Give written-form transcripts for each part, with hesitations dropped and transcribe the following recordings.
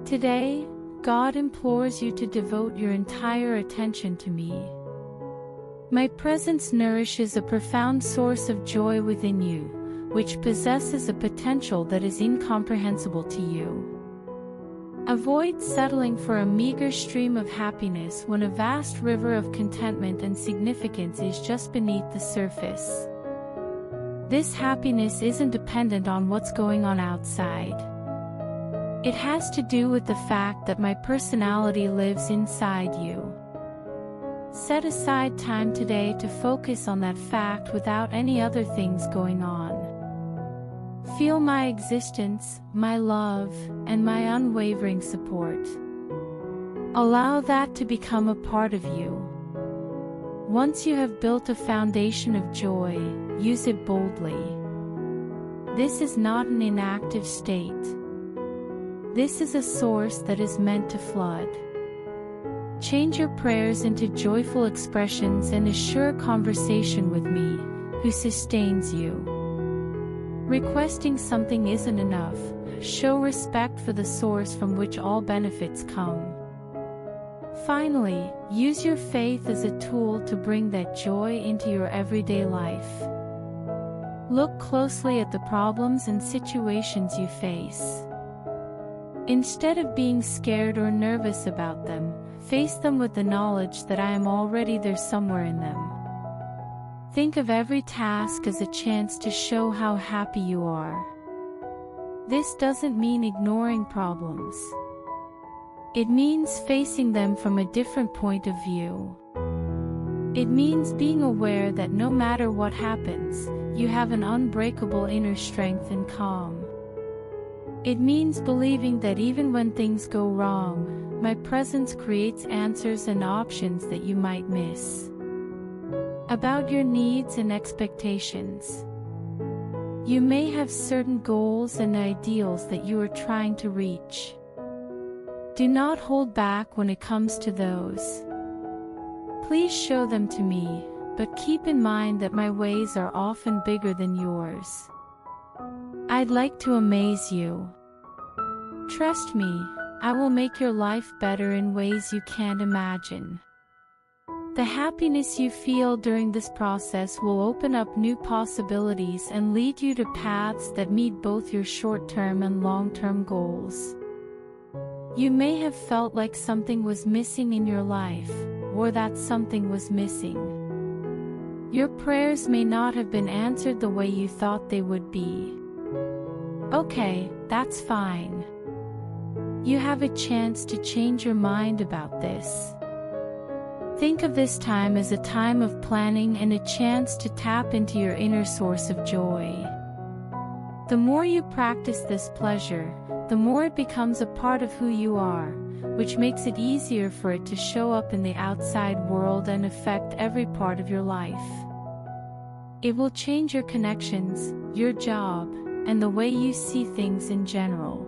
Today, God implores you to devote your entire attention to me. My presence nourishes a profound source of joy within you, which possesses a potential that is incomprehensible to you. Avoid settling for a meager stream of happiness when a vast river of contentment and significance is just beneath the surface. This happiness isn't dependent on what's going on outside. It has to do with the fact that my personality lives inside you. Set aside time today to focus on that fact without any other things going on. Feel my existence, my love, and my unwavering support. Allow that to become a part of you. Once you have built a foundation of joy, use it boldly. This is not an inactive state. This is a source that is meant to flood. Change your prayers into joyful expressions and assure conversation with me, who sustains you. Requesting something isn't enough. Show respect for the source from which all benefits come. Finally, use your faith as a tool to bring that joy into your everyday life. Look closely at the problems and situations you face. Instead of being scared or nervous about them, face them with the knowledge that I am already there somewhere in them. Think of every task as a chance to show how happy you are. This doesn't mean ignoring problems. It means facing them from a different point of view. It means being aware that no matter what happens, you have an unbreakable inner strength and calm. It means believing that even when things go wrong, my presence creates answers and options that you might miss. About your needs and expectations. You may have certain goals and ideals that you are trying to reach. Do not hold back when it comes to those. Please show them to me, but keep in mind that my ways are often bigger than yours. I'd like to amaze you. Trust me, I will make your life better in ways you can't imagine. The happiness you feel during this process will open up new possibilities and lead you to paths that meet both your short-term and long-term goals. You may have felt like something was missing in your life, or that something was missing. Your prayers may not have been answered the way you thought they would be. Okay, that's fine. You have a chance to change your mind about this. Think of this time as a time of planning and a chance to tap into your inner source of joy. The more you practice this pleasure, the more it becomes a part of who you are, which makes it easier for it to show up in the outside world and affect every part of your life. It will change your connections, your job, and the way you see things in general.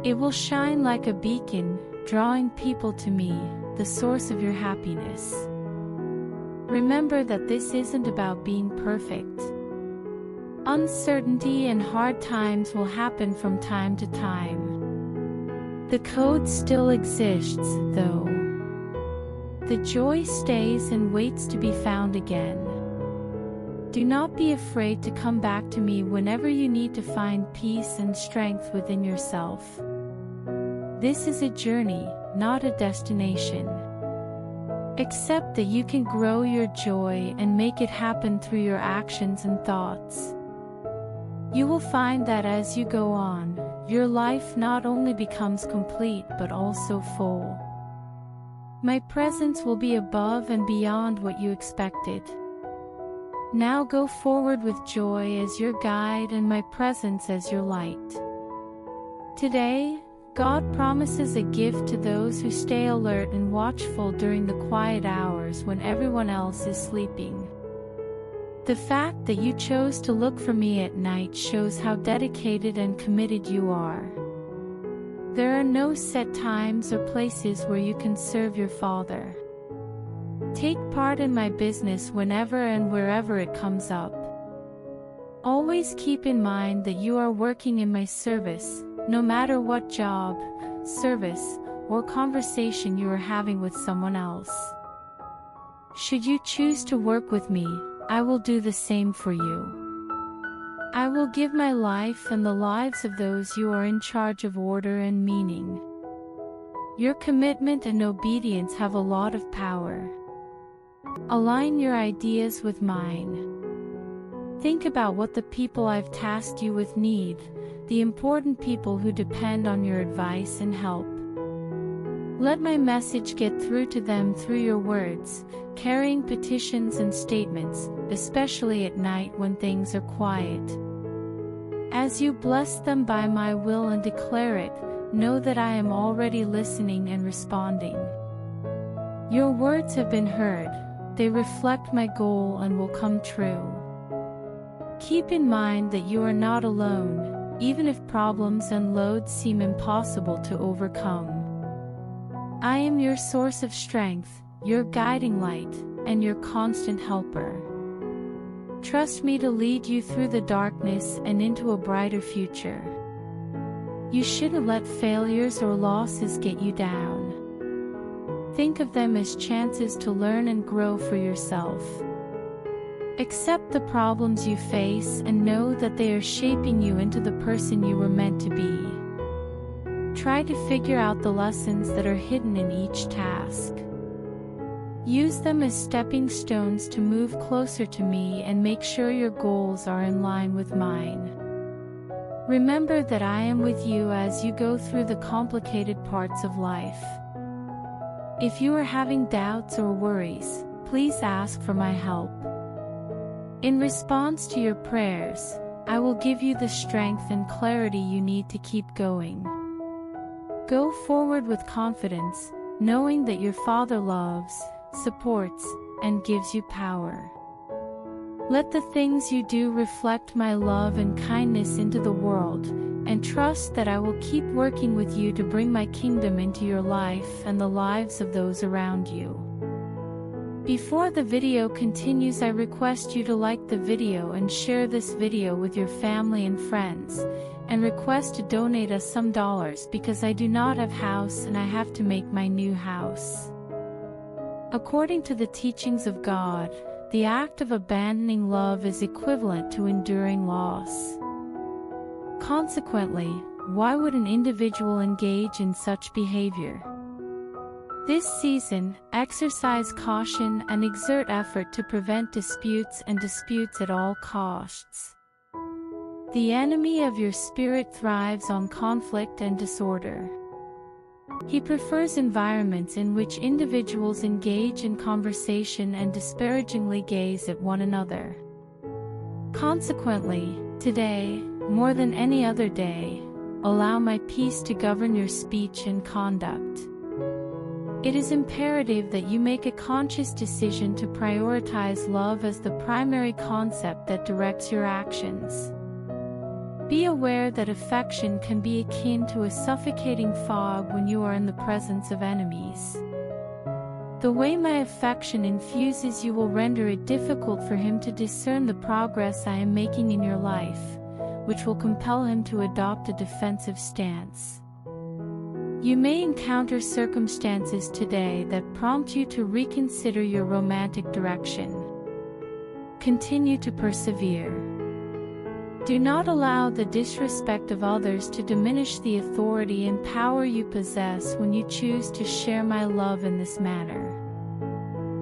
It will shine like a beacon, drawing people to me, the source of your happiness. Remember that this isn't about being perfect. Uncertainty and hard times will happen from time to time. The code still exists, though. The joy stays and waits to be found again. Do not be afraid to come back to me whenever you need to find peace and strength within yourself. This is a journey, not a destination. Accept that you can grow your joy and make it happen through your actions and thoughts. You will find that as you go on, your life not only becomes complete but also full. My presence will be above and beyond what you expected. Now go forward with joy as your guide and my presence as your light. Today, God promises a gift to those who stay alert and watchful during the quiet hours when everyone else is sleeping. The fact that you chose to look for me at night shows how dedicated and committed you are. There are no set times or places where you can serve your Father. Take part in my business whenever and wherever it comes up. Always keep in mind that you are working in my service, no matter what job, service, or conversation you are having with someone else. Should you choose to work with me, I will do the same for you. I will give my life and the lives of those you are in charge of order and meaning. Your commitment and obedience have a lot of power. Align your ideas with mine. Think about what the people I've tasked you with need, the important people who depend on your advice and help. Let my message get through to them through your words, carrying petitions and statements, especially at night when things are quiet. As you bless them by my will and declare it, know that I am already listening and responding. Your words have been heard, they reflect my goal and will come true. Keep in mind that you are not alone, even if problems and loads seem impossible to overcome. I am your source of strength, your guiding light, and your constant helper. Trust me to lead you through the darkness and into a brighter future. You shouldn't let failures or losses get you down. Think of them as chances to learn and grow for yourself. Accept the problems you face and know that they are shaping you into the person you were meant to be. Try to figure out the lessons that are hidden in each task. Use them as stepping stones to move closer to me and make sure your goals are in line with mine. Remember that I am with you as you go through the complicated parts of life. If you are having doubts or worries, please ask for my help. In response to your prayers, I will give you the strength and clarity you need to keep going. Go forward with confidence, knowing that your Father loves, supports, and gives you power. Let the things you do reflect my love and kindness into the world, and trust that I will keep working with you to bring my kingdom into your life and the lives of those around you. Before the video continues, I request you to like the video and share this video with your family and friends, and request to donate us some dollars because I do not have house and I have to make my new house. According to the teachings of God, the act of abandoning love is equivalent to enduring loss. Consequently, why would an individual engage in such behavior? This season, exercise caution and exert effort to prevent disputes at all costs. The enemy of your spirit thrives on conflict and disorder. He prefers environments in which individuals engage in conversation and disparagingly gaze at one another. Consequently, today, more than any other day, allow my peace to govern your speech and conduct. It is imperative that you make a conscious decision to prioritize love as the primary concept that directs your actions. Be aware that affection can be akin to a suffocating fog when you are in the presence of enemies. The way my affection infuses you will render it difficult for him to discern the progress I am making in your life, which will compel him to adopt a defensive stance. You may encounter circumstances today that prompt you to reconsider your romantic direction. Continue to persevere. Do not allow the disrespect of others to diminish the authority and power you possess when you choose to share my love in this manner.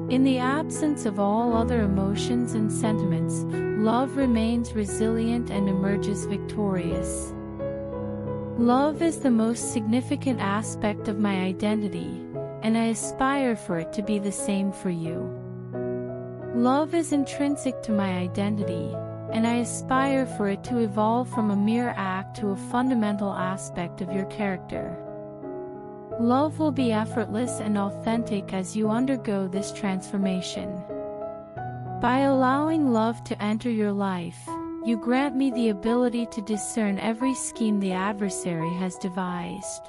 In the absence of all other emotions and sentiments, love remains resilient and emerges victorious. Love is the most significant aspect of my identity, and I aspire for it to be the same for you. Love is intrinsic to my identity, and I aspire for it to evolve from a mere act to a fundamental aspect of your character. Love will be effortless and authentic as you undergo this transformation. By allowing love to enter your life, you grant me the ability to discern every scheme the adversary has devised.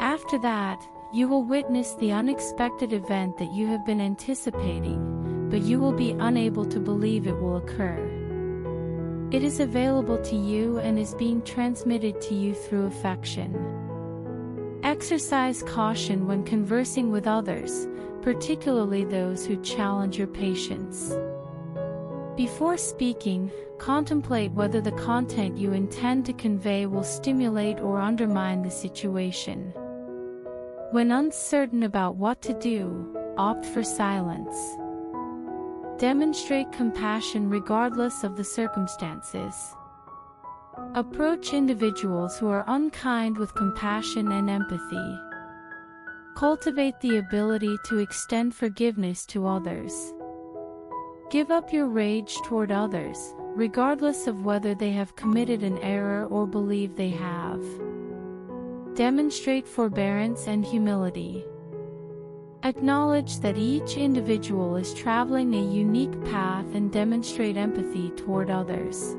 After that, you will witness the unexpected event that you have been anticipating, but you will be unable to believe it will occur. It is available to you and is being transmitted to you through affection. Exercise caution when conversing with others, particularly those who challenge your patience. Before speaking, contemplate whether the content you intend to convey will stimulate or undermine the situation. When uncertain about what to do, opt for silence. Demonstrate compassion regardless of the circumstances. Approach individuals who are unkind with compassion and empathy. Cultivate the ability to extend forgiveness to others. Give up your rage toward others, regardless of whether they have committed an error or believe they have. Demonstrate forbearance and humility. Acknowledge that each individual is traveling a unique path and demonstrate empathy toward others.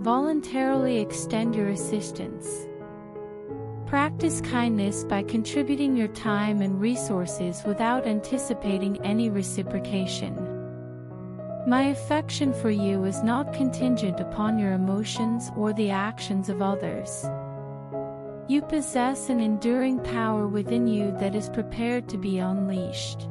Voluntarily extend your assistance. Practice kindness by contributing your time and resources without anticipating any reciprocation. My affection for you is not contingent upon your emotions or the actions of others. You possess an enduring power within you that is prepared to be unleashed.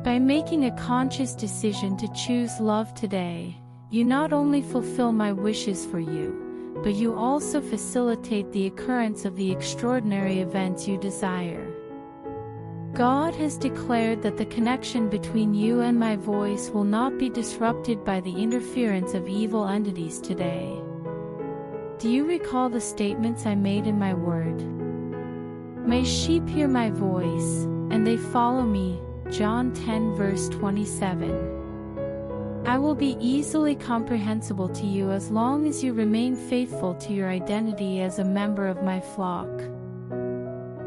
By making a conscious decision to choose love today, you not only fulfill my wishes for you, but you also facilitate the occurrence of the extraordinary events you desire. God has declared that the connection between you and my voice will not be disrupted by the interference of evil entities today. Do you recall the statements I made in my word? My sheep hear my voice, and they follow me, John 10 verse 27. I will be easily comprehensible to you as long as you remain faithful to your identity as a member of my flock.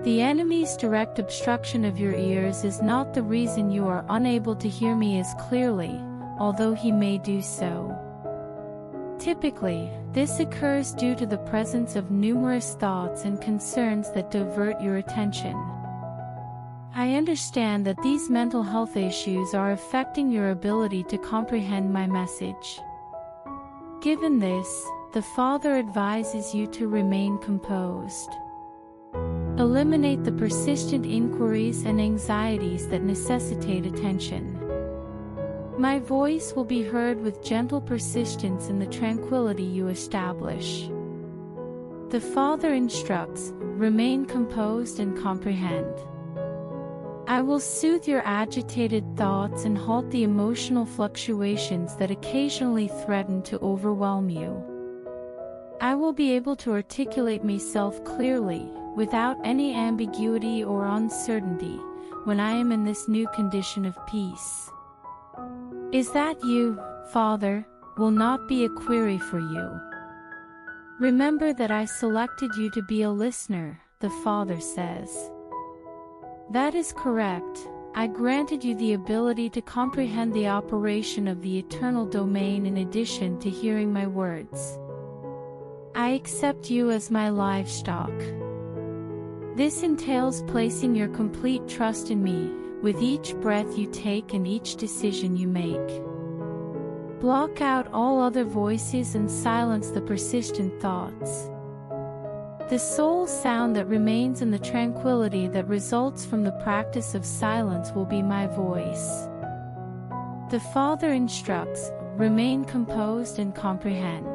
The enemy's direct obstruction of your ears is not the reason you are unable to hear me as clearly, although he may do so. Typically, this occurs due to the presence of numerous thoughts and concerns that divert your attention. I understand that these mental health issues are affecting your ability to comprehend my message. Given this, the Father advises you to remain composed. Eliminate the persistent inquiries and anxieties that necessitate attention. My voice will be heard with gentle persistence in the tranquility you establish. The Father instructs, remain composed and comprehend. I will soothe your agitated thoughts and halt the emotional fluctuations that occasionally threaten to overwhelm you. I will be able to articulate myself clearly, without any ambiguity or uncertainty, when I am in this new condition of peace. Is that you, Father? Will not be a query for you. Remember that I selected you to be a listener, the Father says. That is correct. I granted you the ability to comprehend the operation of the eternal domain in addition to hearing my words. I accept you as my livestock. This entails placing your complete trust in me, with each breath you take and each decision you make. Block out all other voices and silence the persistent thoughts. The sole sound that remains in the tranquility that results from the practice of silence will be my voice. The Father instructs, remain composed and comprehend.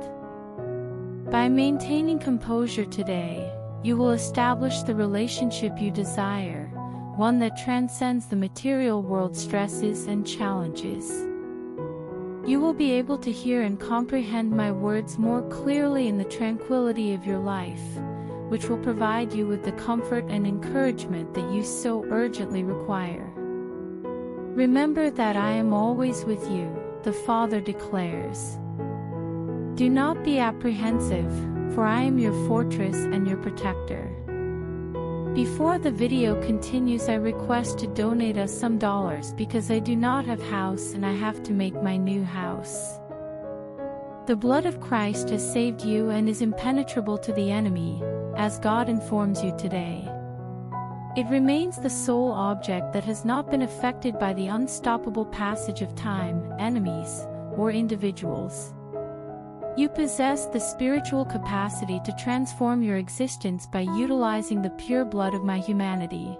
By maintaining composure today, you will establish the relationship you desire, one that transcends the material world's stresses and challenges. You will be able to hear and comprehend my words more clearly in the tranquility of your life, which will provide you with the comfort and encouragement that you so urgently require. Remember that I am always with you, the Father declares. Do not be apprehensive, for I am your fortress and your protector. Before the video continues, I request to donate us some dollars because I do not have house and I have to make my new house. The blood of Christ has saved you and is impenetrable to the enemy, as God informs you today. It remains the sole object that has not been affected by the unstoppable passage of time, enemies, or individuals. You possess the spiritual capacity to transform your existence by utilizing the pure blood of my humanity.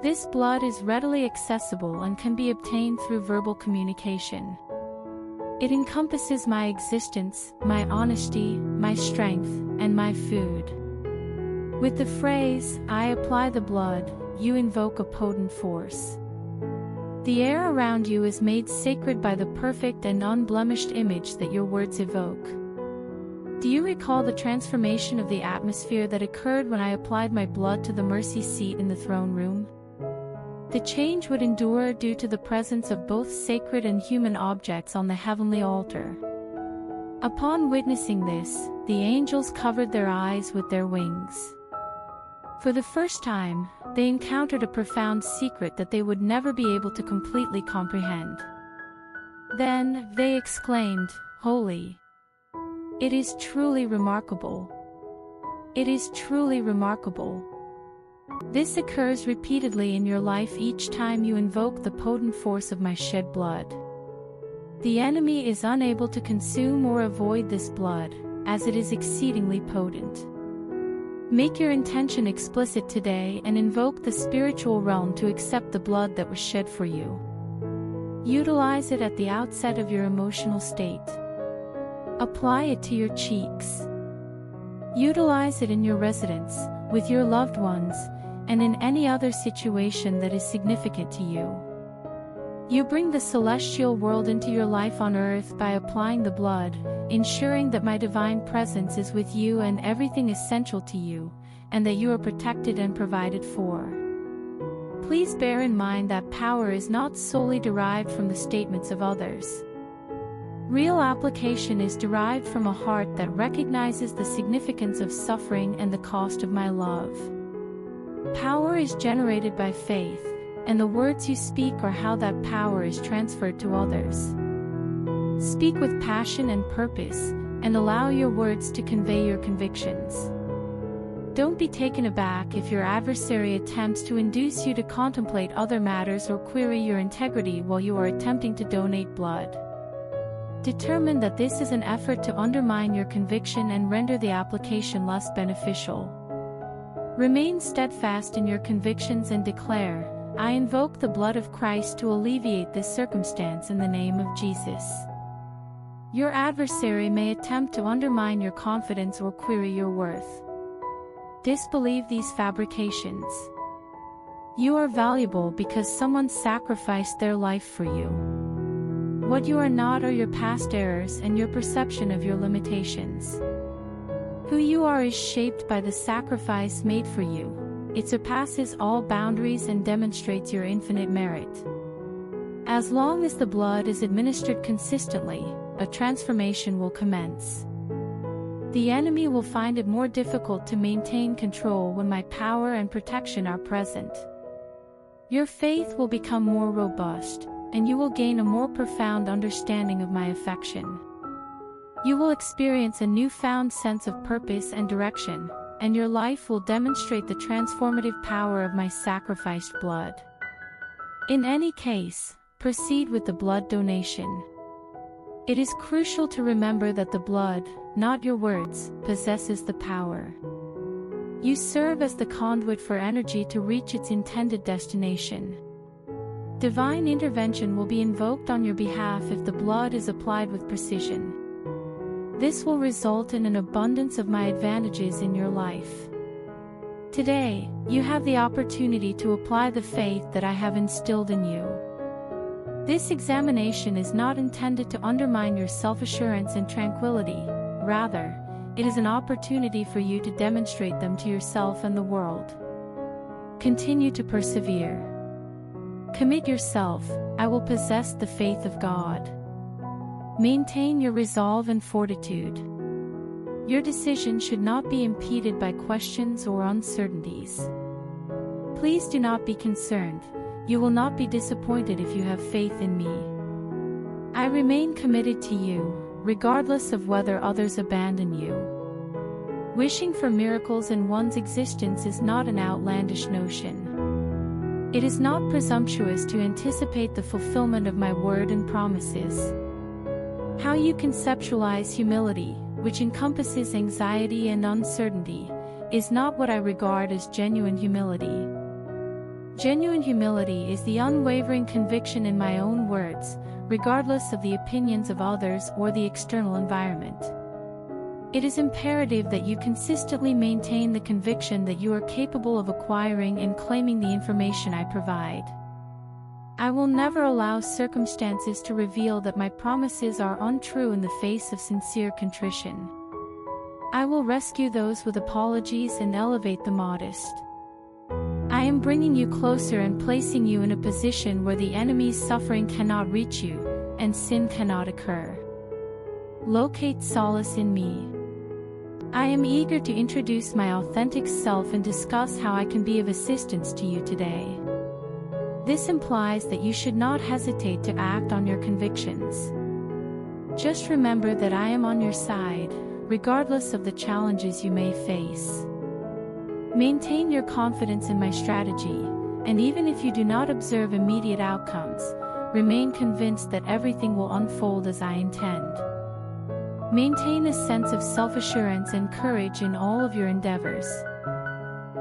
This blood is readily accessible and can be obtained through verbal communication. It encompasses my existence, my honesty, my strength, and my food. With the phrase, "I apply the blood," you invoke a potent force. The air around you is made sacred by the perfect and unblemished image that your words evoke. Do you recall the transformation of the atmosphere that occurred when I applied my blood to the mercy seat in the throne room? The change would endure due to the presence of both sacred and human objects on the heavenly altar. Upon witnessing this, the angels covered their eyes with their wings. For the first time, they encountered a profound secret that they would never be able to completely comprehend. Then, they exclaimed, "Holy! It is truly remarkable. It is truly remarkable." This occurs repeatedly in your life each time you invoke the potent force of my shed blood. The enemy is unable to consume or avoid this blood, as it is exceedingly potent. Make your intention explicit today and invoke the spiritual realm to accept the blood that was shed for you. Utilize it at the outset of your emotional state. Apply it to your cheeks. Utilize it in your residence, with your loved ones, and in any other situation that is significant to you. You bring the celestial world into your life on earth by applying the blood, ensuring that my divine presence is with you and everything essential to you, and that you are protected and provided for. Please bear in mind that power is not solely derived from the statements of others. Real application is derived from a heart that recognizes the significance of suffering and the cost of my love. Power is generated by faith, and the words you speak are how that power is transferred to others. Speak with passion and purpose, and allow your words to convey your convictions. Don't be taken aback if your adversary attempts to induce you to contemplate other matters or query your integrity while you are attempting to donate blood. Determine that this is an effort to undermine your conviction and render the application less beneficial. Remain steadfast in your convictions and declare, "I invoke the blood of Christ to alleviate this circumstance in the name of Jesus." Your adversary may attempt to undermine your confidence or query your worth. Disbelieve these fabrications. You are valuable because someone sacrificed their life for you. What you are not are your past errors and your perception of your limitations. Who you are is shaped by the sacrifice made for you. It surpasses all boundaries and demonstrates your infinite merit. As long as the blood is administered consistently, a transformation will commence. The enemy will find it more difficult to maintain control when my power and protection are present. Your faith will become more robust, and you will gain a more profound understanding of my affection. You will experience a newfound sense of purpose and direction, and your life will demonstrate the transformative power of my sacrificed blood. In any case, proceed with the blood donation. It is crucial to remember that the blood, not your words, possesses the power. You serve as the conduit for energy to reach its intended destination. Divine intervention will be invoked on your behalf if the blood is applied with precision. This will result in an abundance of my advantages in your life. Today, you have the opportunity to apply the faith that I have instilled in you. This examination is not intended to undermine your self-assurance and tranquility. Rather, it is an opportunity for you to demonstrate them to yourself and the world. Continue to persevere. Commit yourself, I will possess the faith of God. Maintain your resolve and fortitude. Your decision should not be impeded by questions or uncertainties. Please do not be concerned. You will not be disappointed if you have faith in me. I remain committed to you, regardless of whether others abandon you. Wishing for miracles in one's existence is not an outlandish notion. It is not presumptuous to anticipate the fulfillment of my word and promises. How you conceptualize humility, which encompasses anxiety and uncertainty, is not what I regard as genuine humility. Genuine humility is the unwavering conviction in my own words, regardless of the opinions of others or the external environment. It is imperative that you consistently maintain the conviction that you are capable of acquiring and claiming the information I provide. I will never allow circumstances to reveal that my promises are untrue in the face of sincere contrition. I will rescue those with apologies and elevate the modest. I am bringing you closer and placing you in a position where the enemy's suffering cannot reach you, and sin cannot occur. Locate solace in me. I am eager to introduce my authentic self and discuss how I can be of assistance to you today. This implies that you should not hesitate to act on your convictions. Just remember that I am on your side, regardless of the challenges you may face. Maintain your confidence in my strategy, and even if you do not observe immediate outcomes, remain convinced that everything will unfold as I intend. Maintain a sense of self-assurance and courage in all of your endeavors.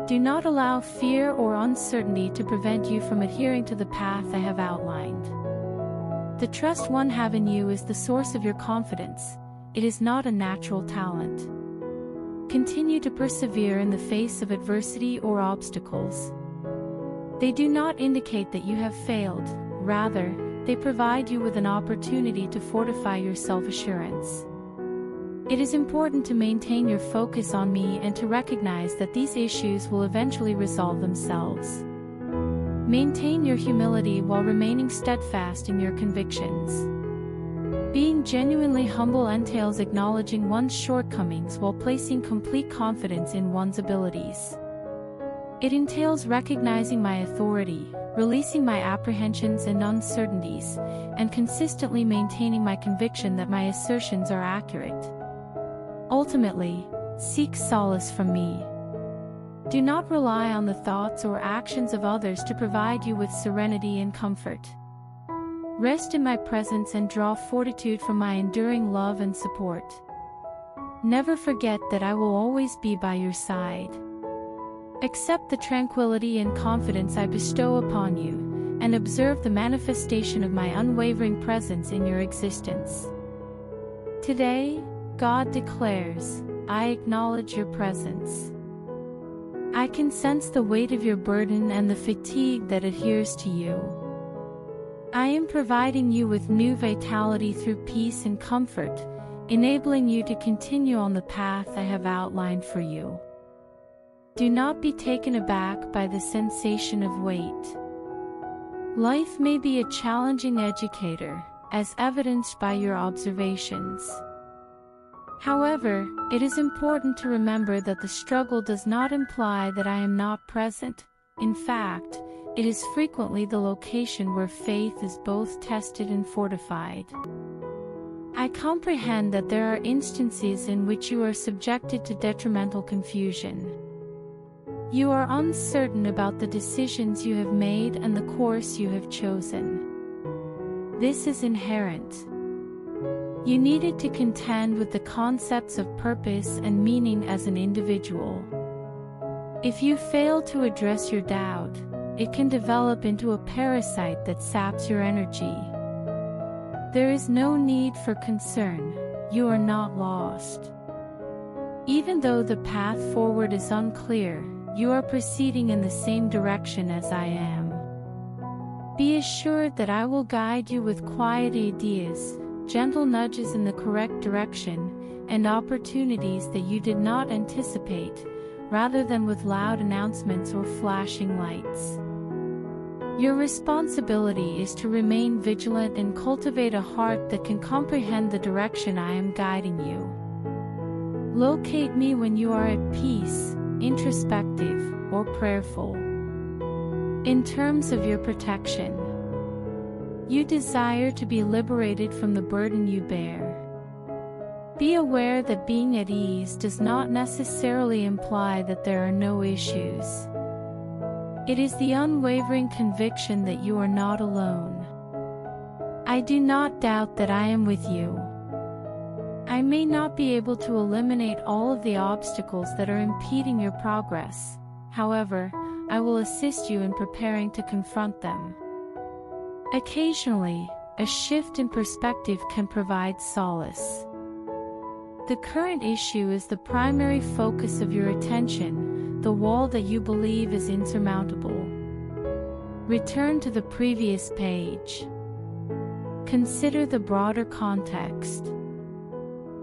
Do not allow fear or uncertainty to prevent you from adhering to the path I have outlined. The trust one have in you is the source of your confidence. It is not a natural talent. Continue to persevere in the face of adversity or obstacles. They do not indicate that you have failed, rather, they provide you with an opportunity to fortify your self-assurance. It is important to maintain your focus on me and to recognize that these issues will eventually resolve themselves. Maintain your humility while remaining steadfast in your convictions. Being genuinely humble entails acknowledging one's shortcomings while placing complete confidence in one's abilities. It entails recognizing my authority, releasing my apprehensions and uncertainties, and consistently maintaining my conviction that my assertions are accurate. Ultimately, seek solace from me. Do not rely on the thoughts or actions of others to provide you with serenity and comfort. Rest in my presence and draw fortitude from my enduring love and support. Never forget that I will always be by your side. Accept the tranquility and confidence I bestow upon you, and observe the manifestation of my unwavering presence in your existence. Today, God declares, I acknowledge your presence. I can sense the weight of your burden and the fatigue that adheres to you. I am providing you with new vitality through peace and comfort, enabling you to continue on the path I have outlined for you. Do not be taken aback by the sensation of weight. Life may be a challenging educator, as evidenced by your observations. However, it is important to remember that the struggle does not imply that I am not present. In fact, it is frequently the location where faith is both tested and fortified. I comprehend that there are instances in which you are subjected to detrimental confusion. You are uncertain about the decisions you have made and the course you have chosen. This is inherent. You needed to contend with the concepts of purpose and meaning as an individual. If you fail to address your doubt, it can develop into a parasite that saps your energy. There is no need for concern. You are not lost. Even though the path forward is unclear, you are proceeding in the same direction as I am. Be assured that I will guide you with quiet ideas, gentle nudges in the correct direction, and opportunities that you did not anticipate, rather than with loud announcements or flashing lights. Your responsibility is to remain vigilant and cultivate a heart that can comprehend the direction I am guiding you. Locate me when you are at peace, introspective, or prayerful. In terms of your protection, you desire to be liberated from the burden you bear. Be aware that being at ease does not necessarily imply that there are no issues. It is the unwavering conviction that you are not alone. I do not doubt that I am with you, I may not be able to eliminate all of the obstacles that are impeding your progress. However, I will assist you in preparing to confront them. Occasionally, a shift in perspective can provide solace. The current issue is the primary focus of your attention, the wall that you believe is insurmountable. Return to the previous page. Consider the broader context.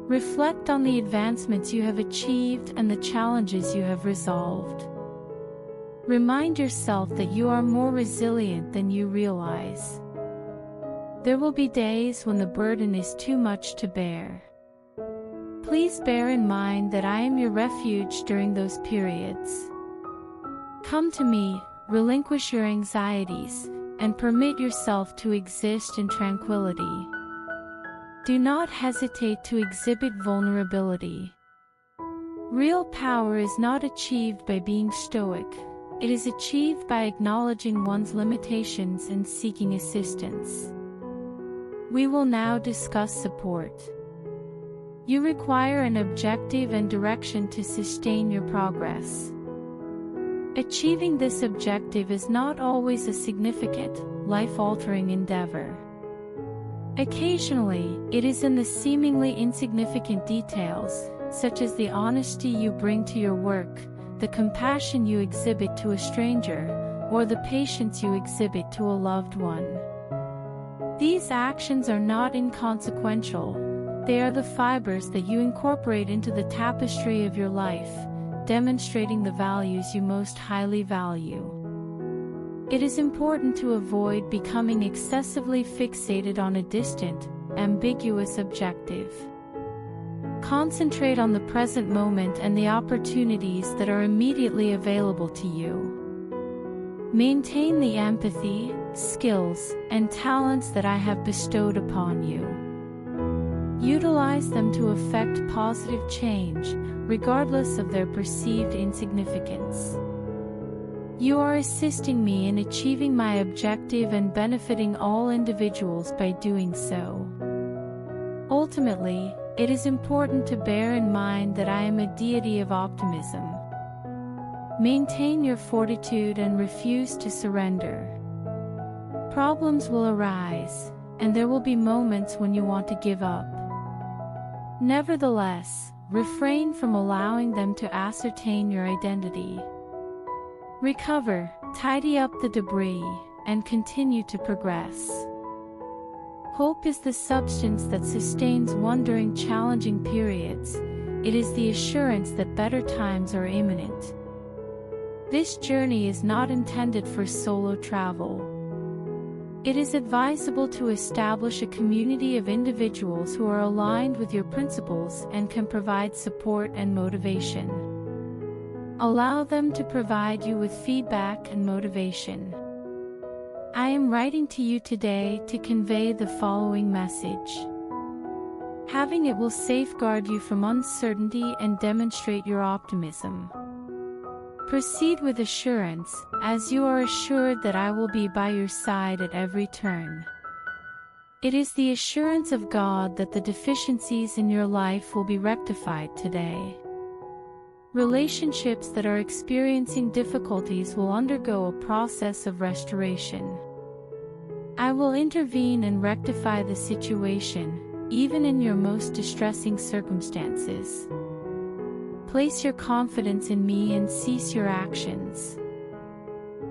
Reflect on the advancements you have achieved and the challenges you have resolved. Remind yourself that you are more resilient than you realize. There will be days when the burden is too much to bear. Please bear in mind that I am your refuge during those periods. Come to me, relinquish your anxieties, and permit yourself to exist in tranquility. Do not hesitate to exhibit vulnerability. Real power is not achieved by being stoic. It is achieved by acknowledging one's limitations and seeking assistance. We will now discuss support. You require an objective and direction to sustain your progress. Achieving this objective is not always a significant, life-altering endeavor. Occasionally, it is in the seemingly insignificant details, such as the honesty you bring to your work, the compassion you exhibit to a stranger, or the patience you exhibit to a loved one. These actions are not inconsequential. They are the fibers that you incorporate into the tapestry of your life, demonstrating the values you most highly value. It is important to avoid becoming excessively fixated on a distant, ambiguous objective. Concentrate on the present moment and the opportunities that are immediately available to you. Maintain the empathy, skills, and talents that I have bestowed upon you. Utilize them to effect positive change, regardless of their perceived insignificance. You are assisting me in achieving my objective and benefiting all individuals by doing so. Ultimately, it is important to bear in mind that I am a deity of optimism. Maintain your fortitude and refuse to surrender. Problems will arise, and there will be moments when you want to give up. Nevertheless, refrain from allowing them to ascertain your identity. Recover, tidy up the debris, and continue to progress. Hope is the substance that sustains one during challenging periods. It is the assurance that better times are imminent. This journey is not intended for solo travel. It is advisable to establish a community of individuals who are aligned with your principles and can provide support and motivation. Allow them to provide you with feedback and motivation. I am writing to you today to convey the following message. Having it will safeguard you from uncertainty and demonstrate your optimism. Proceed with assurance, as you are assured that I will be by your side at every turn. It is the assurance of God that the deficiencies in your life will be rectified today. Relationships that are experiencing difficulties will undergo a process of restoration. I will intervene and rectify the situation, even in your most distressing circumstances. Place your confidence in me and cease your actions.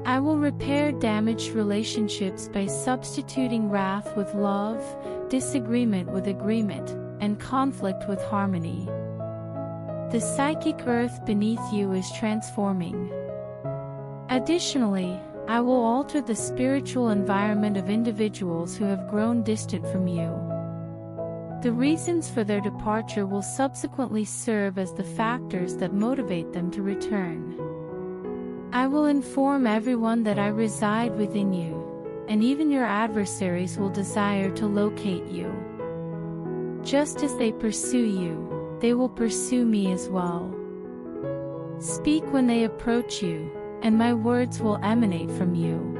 I will repair damaged relationships by substituting wrath with love, disagreement with agreement, and conflict with harmony. The psychic earth beneath you is transforming. Additionally, I will alter the spiritual environment of individuals who have grown distant from you. The reasons for their departure will subsequently serve as the factors that motivate them to return. I will inform everyone that I reside within you, and even your adversaries will desire to locate you. Just as they pursue you, they will pursue me as well. Speak when they approach you, and my words will emanate from you.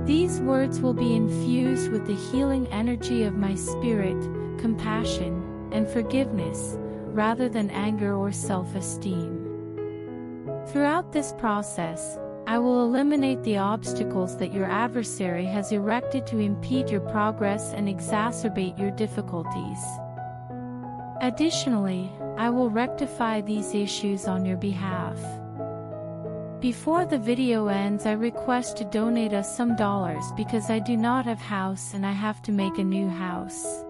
These words will be infused with the healing energy of my spirit, compassion, and forgiveness, rather than anger or self-esteem. Throughout this process, I will eliminate the obstacles that your adversary has erected to impede your progress and exacerbate your difficulties. Additionally, I will rectify these issues on your behalf. Before the video ends, I request to donate us some dollars because I do not have house and I have to make a new house.